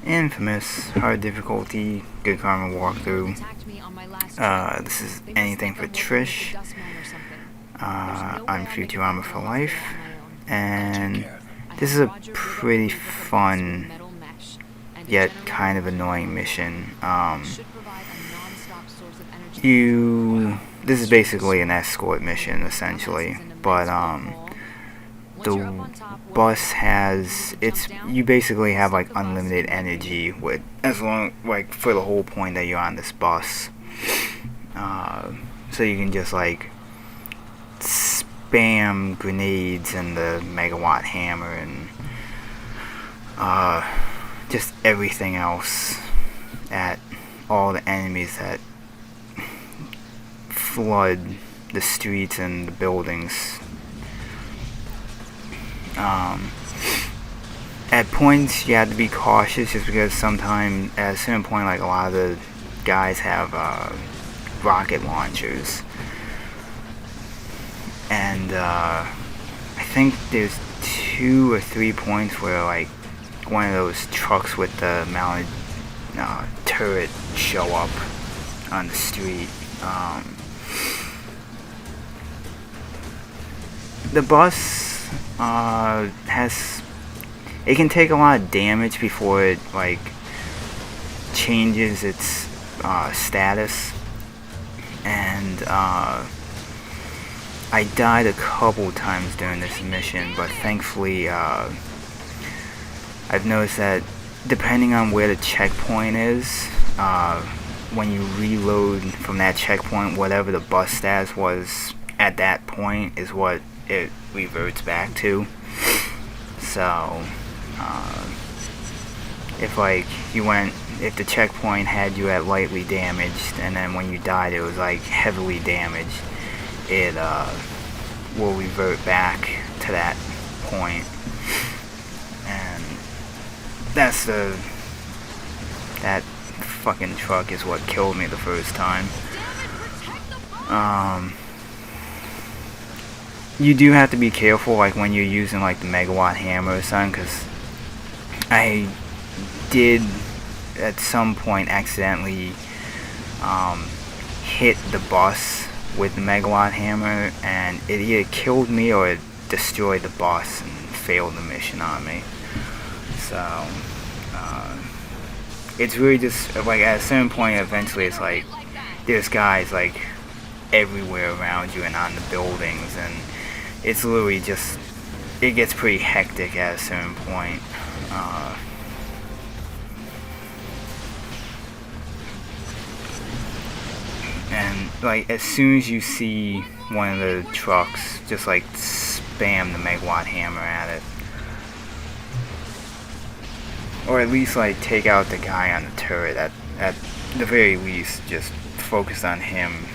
inFAMOUS, hard difficulty, good karma walkthrough. This is anything for Trish. I'm Futurama for life, and this is a pretty fun yet kind of annoying mission. This is basically an escort mission essentially, but the bus has you basically have like unlimited energy with as long like for the whole point that you're on this bus. So you can just like spam grenades and the megawatt hammer and just everything else at all the enemies that flood the streets and the buildings. At points you have to be cautious just because sometimes at a certain point like a lot of the guys have rocket launchers, and I think there's 2 or 3 points where like one of those trucks with the mounted turret show up on the street. The bus it can take a lot of damage before it like changes its status, and I died a couple times during this mission, but thankfully I've noticed that depending on where the checkpoint is, when you reload from that checkpoint, whatever the bus status was at that point is what it reverts back to. So if the checkpoint had you at lightly damaged, and then when you died it was like heavily damaged, it will revert back to that point. And that fucking truck is what killed me the first time. You do have to be careful like when you're using like the megawatt hammer or something, because I did at some point accidentally hit the bus with the megawatt hammer, and it either killed me or it destroyed the bus and failed the mission on me. So it's really just like at a certain point eventually it's like there's guys like everywhere around you and on the buildings, and it's literally just, it gets pretty hectic at a certain point. And like as soon as you see one of the trucks, just like spam the megawatt hammer at it, or at least like take out the guy on the turret. At the very least just focus on him,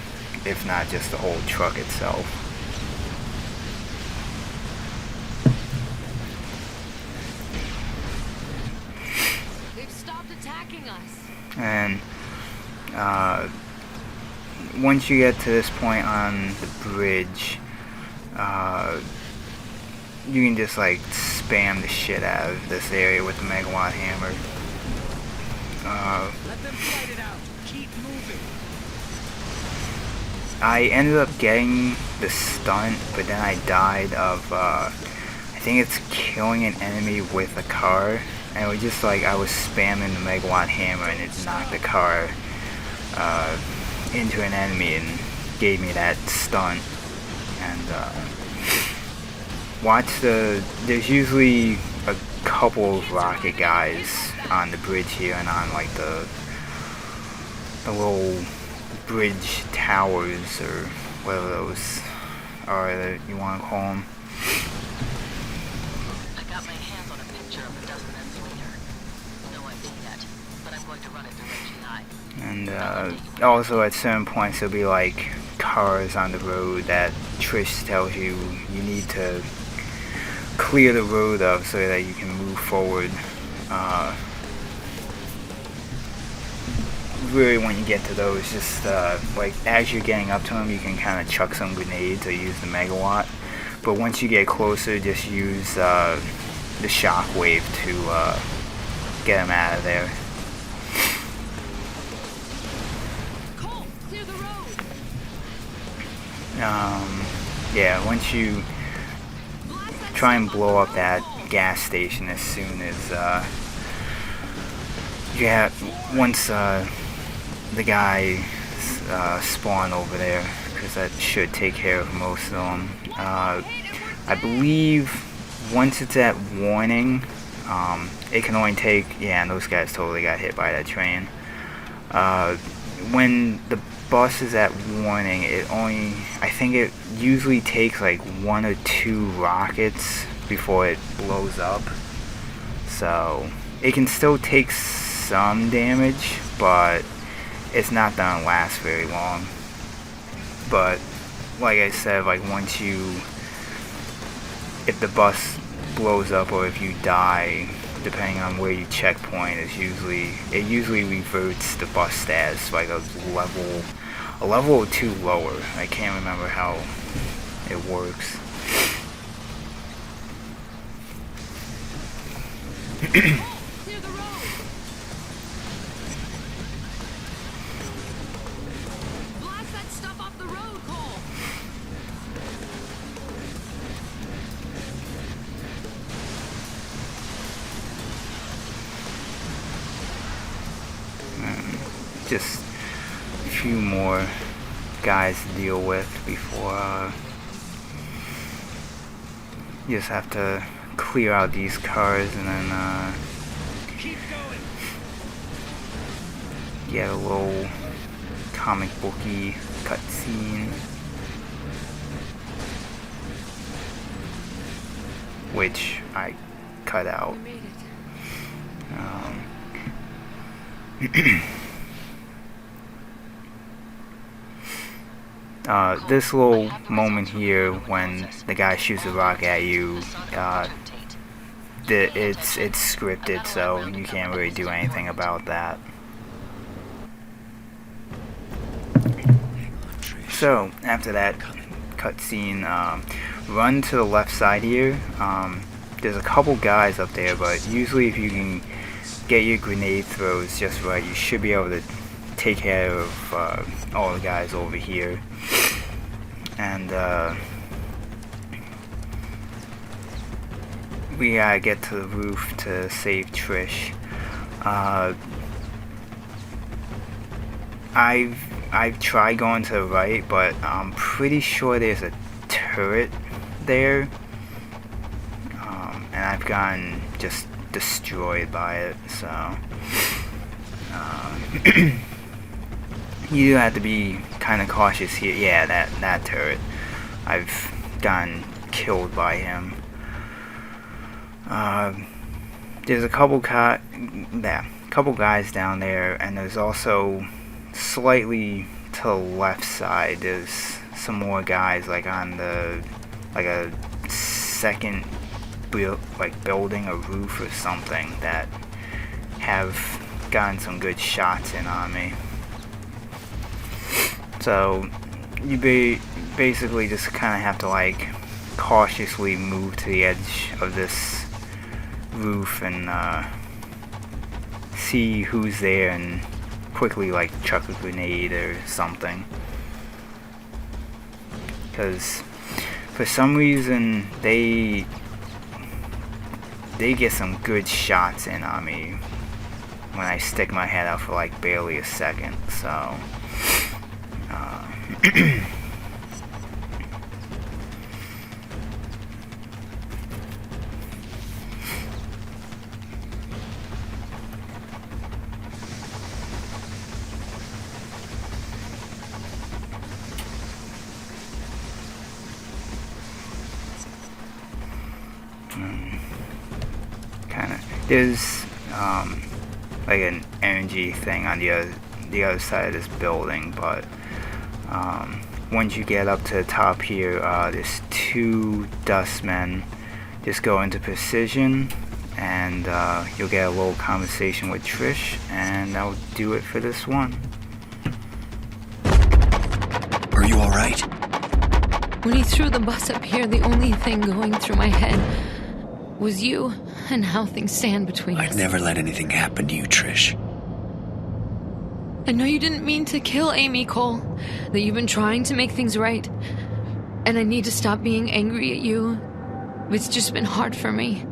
if not just the whole truck itself. And once you get to this point on the bridge, you can just like spam the shit out of this area with the megawatt hammer. Let them fight it out. Keep moving. I ended up getting the stunt, but then I died of I think it's killing an enemy with a car. And it was just like I was spamming the megawatt hammer and it knocked the car into an enemy and gave me that stunt. And there's usually a couple of rocket guys on the bridge here and on like the little bridge towers or whatever those are that you want to call them. And also at certain points there'll be like cars on the road that Trish tells you you need to clear the road of so that you can move forward. Really when you get to those, just like as you're getting up to them you can kind of chuck some grenades or use the megawatt, but once you get closer just use the shockwave to get him out of there. Cole, clear the road. Yeah, once you try and blow up that gas station as soon as once the guy spawn over there, because that should take care of most of them. I believe once it's at warning, it can only take, yeah, and those guys totally got hit by that train. When the bus is at warning, I think it usually takes like 1 or 2 rockets before it blows up. So it can still take some damage, but it's not gonna last very long. But like I said, like if the bus blows up or if you die, depending on where you checkpoint, it usually reverts the bus status like a level or 2 lower. I can't remember how it works. Clear the road. Blast that stuff off the road, Cole. Just a few more guys to deal with before you just have to clear out these cars and then Keep going. get a little comic booky cutscene, which I cut out. We made it. This little moment here when the guy shoots a rock at you, it's scripted, so you can't really do anything about that. So after that cutscene, run to the left side here. There's a couple guys up there, but usually if you can get your grenade throws just right, you should be able to take care of all the guys over here. And we gotta get to the roof to save Trish. I've tried going to the right, but I'm pretty sure there's a turret there, and I've gotten just destroyed by it. So you have to be kind of cautious here. Yeah, that turret. I've gotten killed by him. There's a couple guys down there, and there's also slightly to the left side. There's some more guys like on a second building, a roof or something, that have gotten some good shots in on me. So you basically just kind of have to like cautiously move to the edge of this roof and see who's there and quickly like chuck a grenade or something, because for some reason they get some good shots in on me when I stick my head out for like barely a second. So there's like an energy thing on the other side of this building, but once you get up to the top here, there's 2 dustmen. Just go into precision, and you'll get a little conversation with Trish, and that'll do it for this one. Are you alright? When he threw the bus up here, the only thing going through my head was you and how things stand between us. I'd never let anything happen to you, Trish. I know you didn't mean to kill Amy, Cole. That you've been trying to make things right. And I need to stop being angry at you. It's just been hard for me.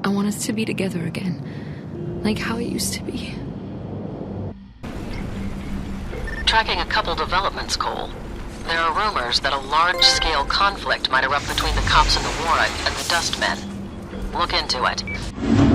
I want us to be together again. Like how it used to be. Tracking a couple developments, Cole. There are rumors that a large-scale conflict might erupt between the cops in the war and the Dustmen. Look into it.